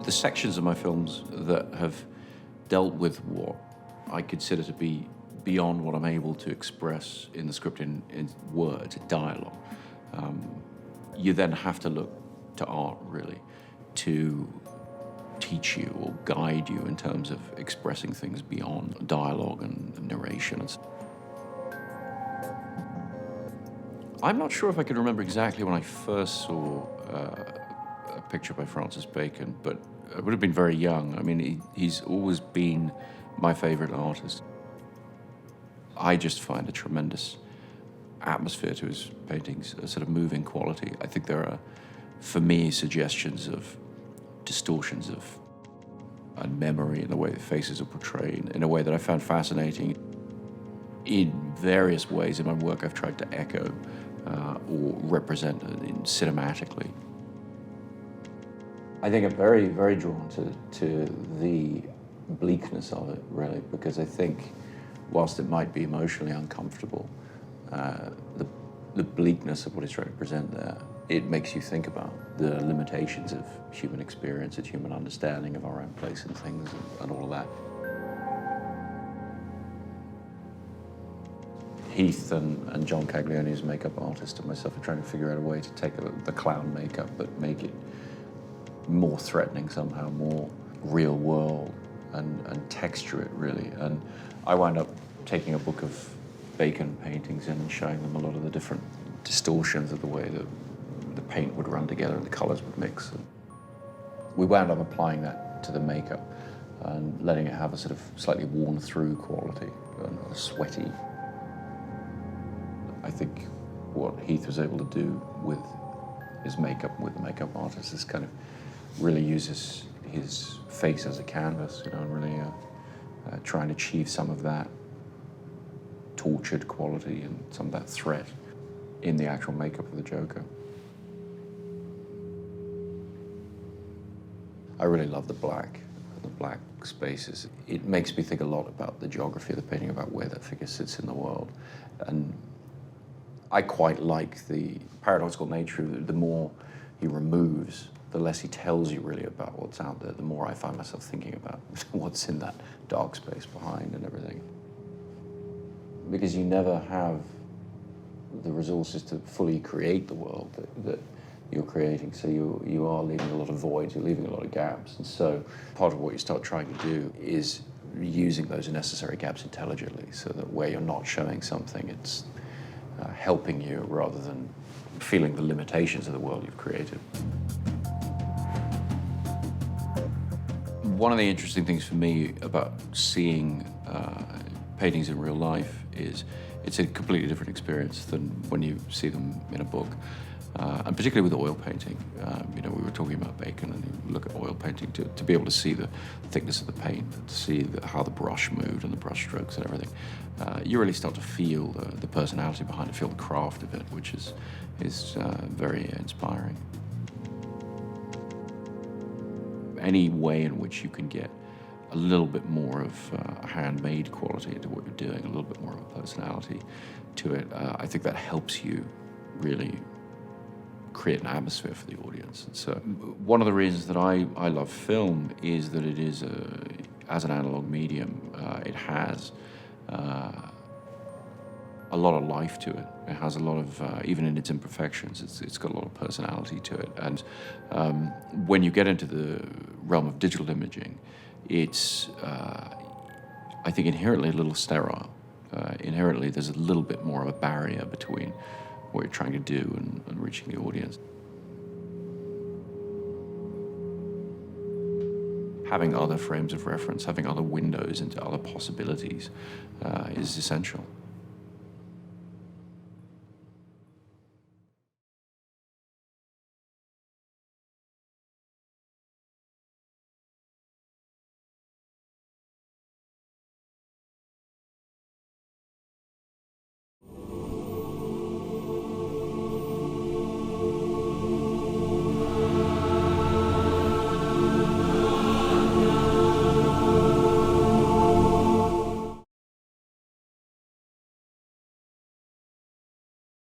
The sections of my films that have dealt with what I consider to be beyond what I'm able to express in the script in words, dialogue, you then have to look to art, really, to teach you or guide you in terms of expressing things beyond dialogue and narration. I'm not sure if I can remember exactly when I first saw a picture by Francis Bacon, but I would have been very young. I mean, he's always been my favorite artist. I just find a tremendous atmosphere to his paintings, a sort of moving quality. I think there are, for me, suggestions of distortions of and memory in the way the faces are portrayed, in a way that I found fascinating. In various ways in my work, I've tried to echo or represent it cinematically. I think I'm very, very drawn to the bleakness of it, really, because I think, whilst it might be emotionally uncomfortable, the bleakness of what he's trying to present there, it makes you think about the limitations of human experience, of human understanding of our own place in things, and all of that. Heath and John Caglioni's makeup artist and myself are trying to figure out a way to take the clown makeup but make it more threatening somehow, more real world, and texture it, really. And I wound up taking a book of Bacon paintings in and showing them a lot of the different distortions of the way the paint would run together and the colors would mix. And we wound up applying that to the makeup and letting it have a sort of slightly worn through quality and a sweaty. I think what Heath was able to do with his makeup, with the makeup artist, is kind of really uses his face as a canvas, and really try and achieve some of that tortured quality and some of that threat in the actual makeup of the Joker. I really love the black spaces. It makes me think a lot about the geography of the painting, about where that figure sits in the world. And I quite like the paradoxical nature of it. The more he removes, the less he tells you really about what's out there, the more I find myself thinking about what's in that dark space behind and everything. Because you never have the resources to fully create the world that you're creating, so you are leaving a lot of voids, you're leaving a lot of gaps. And so part of what you start trying to do is using those necessary gaps intelligently, so that where you're not showing something, it's helping you rather than feeling the limitations of the world you've created. One of the interesting things for me about seeing paintings in real life is it's a completely different experience than when you see them in a book. And particularly with oil painting, we were talking about Bacon, and you look at oil painting to be able to see the thickness of the paint, to see how the brush moved and the brush strokes and everything. You really start to feel the personality behind it, feel the craft of it, which is very inspiring. Any way in which you can get a little bit more of a handmade quality into what you're doing, a little bit more of a personality to it, I think that helps you really create an atmosphere for the audience. And so one of the reasons that I love film is that it is, as an analog medium, it has a lot of life to it. It has a lot of, even in its imperfections, it's got a lot of personality to it. And when you get into the realm of digital imaging, it's, I think, inherently a little sterile. Inherently, there's a little bit more of a barrier between what you're trying to do and reaching the audience. Having other frames of reference, having other windows into other possibilities is essential.